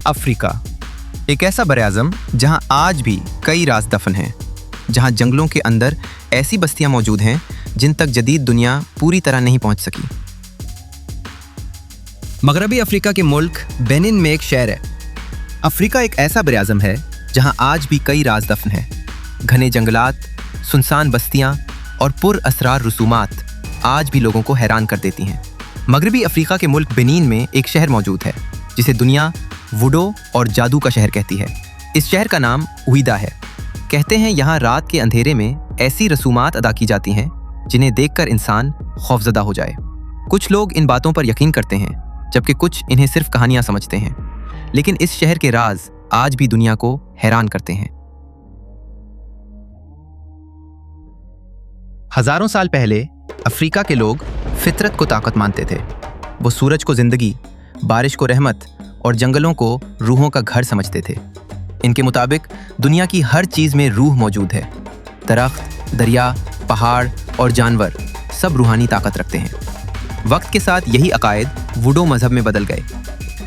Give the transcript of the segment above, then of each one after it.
Africa, एक ऐसा बरआज़म जहां आज भी कई राज दफन हैं, जहां जंगलों के अंदर ऐसी बस्तियां मौजूद हैं जिन तक जदीद दुनिया पूरी तरह नहीं पहुंच सकी। मगरबी अफ्रीका के मुल्क बेनिन में एक शहर है। अफ्रीका एक ऐसा बरआज़म है जहां आज भी कई राज दफन हैं। घने जंगलात, सुनसान बस्तियां और पुरअसरार रसूमात आज भी लोगों को हैरान कर देती हैं। मगरबी अफ्रीका के मुल्क बेनिन में एक शहर मौजूद है जिसे दुनिया वुडो और जादू का शहर कहती है। इस शहर का नाम उइदा है। कहते हैं यहाँ रात के अंधेरे में ऐसी रसूमात अदा की जाती हैं जिन्हें देखकर इंसान खौफजदा हो जाए। कुछ लोग इन बातों पर यकीन करते हैं जबकि कुछ इन्हें सिर्फ कहानियां समझते हैं, लेकिन इस शहर के राज आज भी दुनिया को हैरान करते हैं। हजारों साल पहले अफ्रीका के लोग फितरत को ताकत मानते थे। वो सूरज को जिंदगी, बारिश को रहमत और जंगलों को रूहों का घर समझते थे। इनके मुताबिक दुनिया की हर चीज़ में रूह मौजूद है। दरख्त, दरिया, पहाड़ और जानवर सब रूहानी ताकत रखते हैं। वक्त के साथ यही अकायद वुडो मजहब में बदल गए।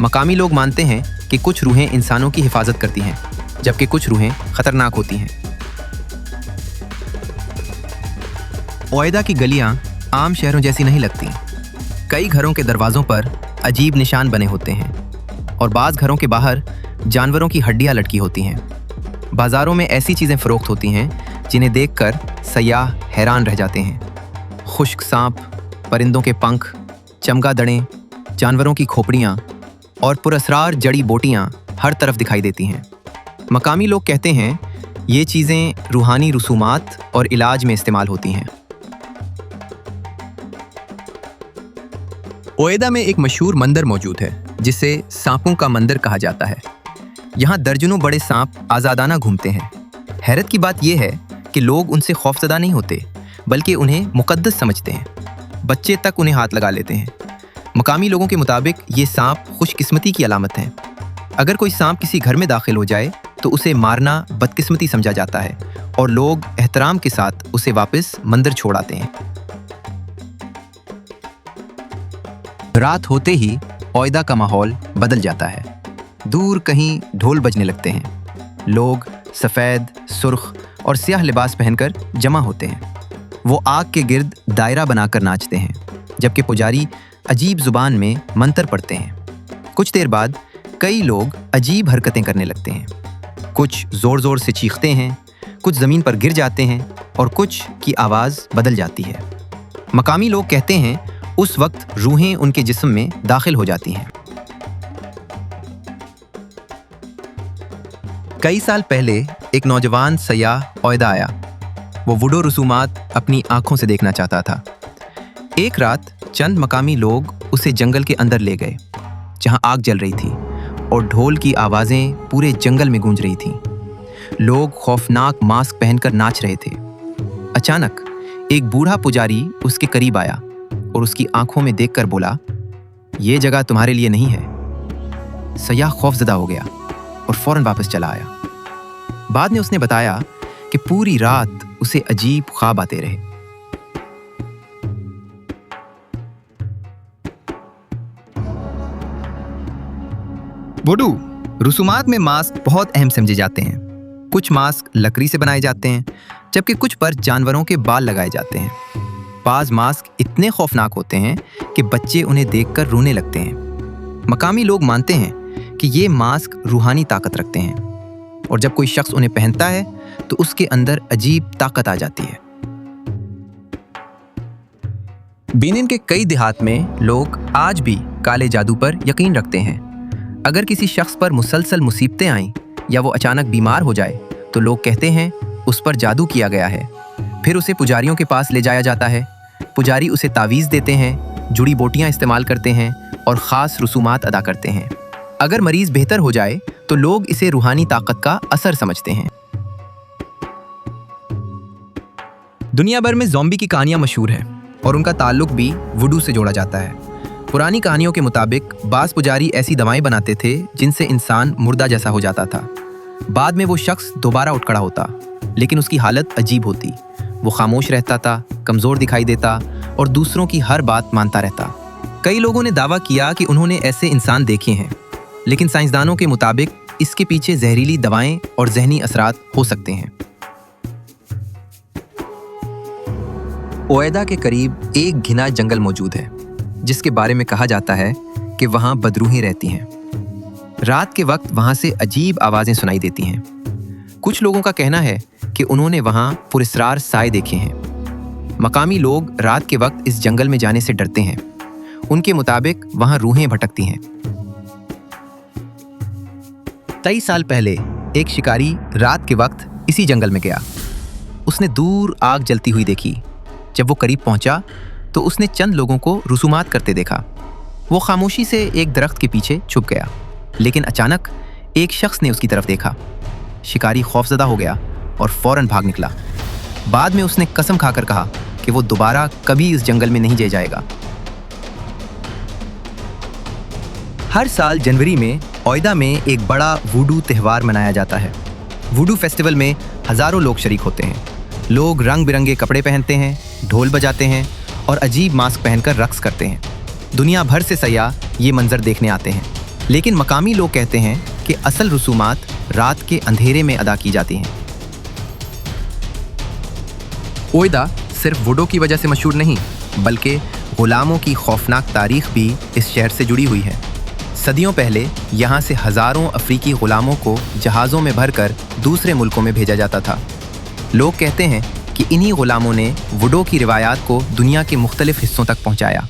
मकामी लोग मानते हैं कि कुछ रूहें इंसानों की हिफाजत करती हैं, जबकि कुछ रूहें खतरनाक होती हैं। ओइदा की गलियां आम शहरों जैसी नहीं लगती। कई घरों के दरवाजों पर अजीब निशान बने होते हैं और बाज़ घरों के बाहर जानवरों की हड्डियां लटकी होती हैं। बाजारों में ऐसी चीज़ें फ़रोख्त होती हैं जिन्हें देखकर सयाह हैरान रह जाते हैं। खुश्क सांप, परिंदों के पंख, चमगादड़ें, जानवरों की खोपड़ियाँ और पुरअसरार जड़ी बूटियाँ हर तरफ दिखाई देती हैं। मकामी लोग कहते हैं ये चीज़ें रूहानी रसूमात और इलाज में इस्तेमाल होती हैं। ओइदा में एक मशहूर मंदिर मौजूद है जिसे सांपों का मंदिर कहा जाता है। यहाँ दर्जनों बड़े सांप आज़ादाना घूमते हैं। हैरत की बात यह है कि लोग उनसे खौफजदा नहीं होते, बल्कि उन्हें मुकद्दस समझते हैं। बच्चे तक उन्हें हाथ लगा लेते हैं। मकामी लोगों के मुताबिक ये सांप खुशकिस्मती की अलामत हैं। अगर कोई सांप किसी घर में दाखिल हो जाए तो उसे मारना बदकिस्मती समझा जाता है और लोग एहतराम के साथ उसे वापस मंदिर छोड़ आते हैं। रात होते ही ओइदा का माहौल बदल जाता है। दूर कहीं ढोल बजने लगते हैं। लोग सफ़ेद, सुर्ख और स्याह लिबास पहनकर जमा होते हैं। वो आग के गिर्द दायरा बनाकर नाचते हैं, जबकि पुजारी अजीब जुबान में मंत्र पढ़ते हैं। कुछ देर बाद कई लोग अजीब हरकतें करने लगते हैं। कुछ ज़ोर ज़ोर से चीखते हैं, कुछ ज़मीन पर गिर जाते हैं और कुछ की आवाज़ बदल जाती है। मकामी लोग कहते हैं उस वक्त रूहें उनके जिस्म में दाखिल हो जाती हैं। कई साल पहले एक नौजवान सयाह ओइदा आया। वो वुडो रसूमात अपनी आंखों से देखना चाहता था। एक रात चंद मकामी लोग उसे जंगल के अंदर ले गए, जहां आग जल रही थी और ढोल की आवाज़ें पूरे जंगल में गूंज रही थीं। लोग खौफनाक मास्क पहनकर नाच रहे थे। अचानक एक बूढ़ा पुजारी उसके करीब आया और उसकी आंखों में देखकर बोला, ये जगह तुम्हारे लिए नहीं है। सयाह खौफजदा हो गया और फौरन वापस चला आया। बाद में उसने बताया कि पूरी रात उसे अजीब ख्वाब आते रहे। वुडू रसूमात में मास्क बहुत अहम समझे जाते हैं। कुछ मास्क लकड़ी से बनाए जाते हैं, जबकि कुछ पर जानवरों के बाल लगाए जाते हैं। बाज़ मास्क इतने खौफनाक होते हैं कि बच्चे उन्हें देखकर रोने लगते हैं। मकामी लोग मानते हैं कि ये मास्क रूहानी ताकत रखते हैं और जब कोई शख्स उन्हें पहनता है तो उसके अंदर अजीब ताकत आ जाती है। बेनिन के कई देहात में लोग आज भी काले जादू पर यकीन रखते हैं। अगर किसी शख्स पर मुसलसल मुसीबतें आईं या वो अचानक बीमार हो जाए तो लोग कहते हैं उस पर जादू किया गया है। फिर उसे पुजारियों के पास ले जाया जाता है। पुजारी उसे तावीज़ देते हैं, जुड़ी बोटियां इस्तेमाल करते हैं और ख़ास रसूमात अदा करते हैं। अगर मरीज़ बेहतर हो जाए तो लोग इसे रूहानी ताकत का असर समझते हैं। दुनिया भर में ज़ॉम्बी की कहानियां मशहूर हैं और उनका ताल्लुक भी वुडू से जोड़ा जाता है। पुरानी कहानियों के मुताबिक बाज़ पुजारी ऐसी दवाएं बनाते थे जिनसे इंसान मुर्दा जैसा हो जाता था। बाद में वो शख्स दोबारा उठ खड़ा होता, लेकिन उसकी हालत अजीब होती। वो खामोश रहता था, कमज़ोर दिखाई देता और दूसरों की हर बात मानता रहता। कई लोगों ने दावा किया कि उन्होंने ऐसे इंसान देखे हैं। लेकिन साइंसदानों के मुताबिक इसके पीछे जहरीली दवाएं और जहनी असरात हो सकते हैं। ओएदा के करीब एक घिना जंगल मौजूद है, जिसके बारे में कहा जाता है कि वहां बदरूहें रहती हैं। रात के वक्त वहां से अजीब आवाजें सुनाई देती हैं। कुछ लोगों का कहना है कि उन्होंने वहां पुरस्रार साए देखे हैं। मकामी लोग रात के वक्त इस जंगल में जाने से डरते हैं। उनके मुताबिक वहां रूहें भटकती हैं। 23 साल पहले एक शिकारी रात के वक्त इसी जंगल में गया। उसने दूर आग जलती हुई देखी। जब वो करीब पहुंचा तो उसने चंद लोगों को रुसूमात करते देखा। वो खामोशी से एक दरख्त के पीछे छुप गया, लेकिन अचानक एक शख्स ने उसकी तरफ देखा। शिकारी खौफजदा हो गया और फौरन भाग निकला। बाद में उसने कसम खाकर कहा कि वो दोबारा कभी इस जंगल में नहीं जाएगा। हर साल जनवरी में ओएदा में एक बड़ा वुडू त्यौहार मनाया जाता है। वुडू फेस्टिवल में हजारों लोग शरीक होते हैं। लोग रंग बिरंगे कपड़े पहनते हैं, ढोल बजाते हैं और अजीब मास्क पहनकर रक्स करते हैं। दुनिया भर से सयाह ये मंजर देखने आते हैं, लेकिन मकामी लोग कहते हैं कि असल रसूमात रात के अंधेरे में अदा की जाती हैं। ओएदा सिर्फ वुडू की वजह से मशहूर नहीं, बल्कि गुलामों की खौफनाक तारीख भी इस शहर से जुड़ी हुई है। सदियों पहले यहाँ से हजारों अफ्रीकी गुलामों को जहाज़ों में भरकर दूसरे मुल्कों में भेजा जाता था। लोग कहते हैं कि इन्हीं गुलामों ने वुडू की रिवायात को दुनिया के मुख्तलिफ हिस्सों तक पहुँचाया।